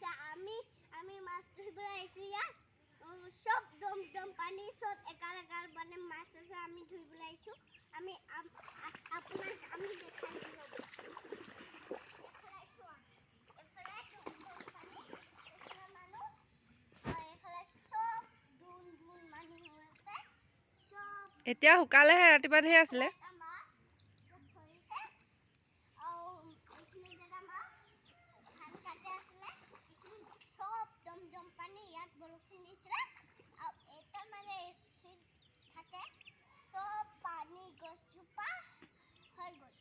আছে আমি মাছ ধৰিবলৈ আহিছোঁ ইয়াত সব দম পানী সব একাৰ মানে মাছ আছে আমি ধৰিবলৈ আহিছোঁ আমি আপোনাক আমি দেখাই দিম এতিয়া শুকালেহে ৰাতিপুৱা ধেৰ আছিলে থাকে সব পানী গছজোপা হৈ গ'ল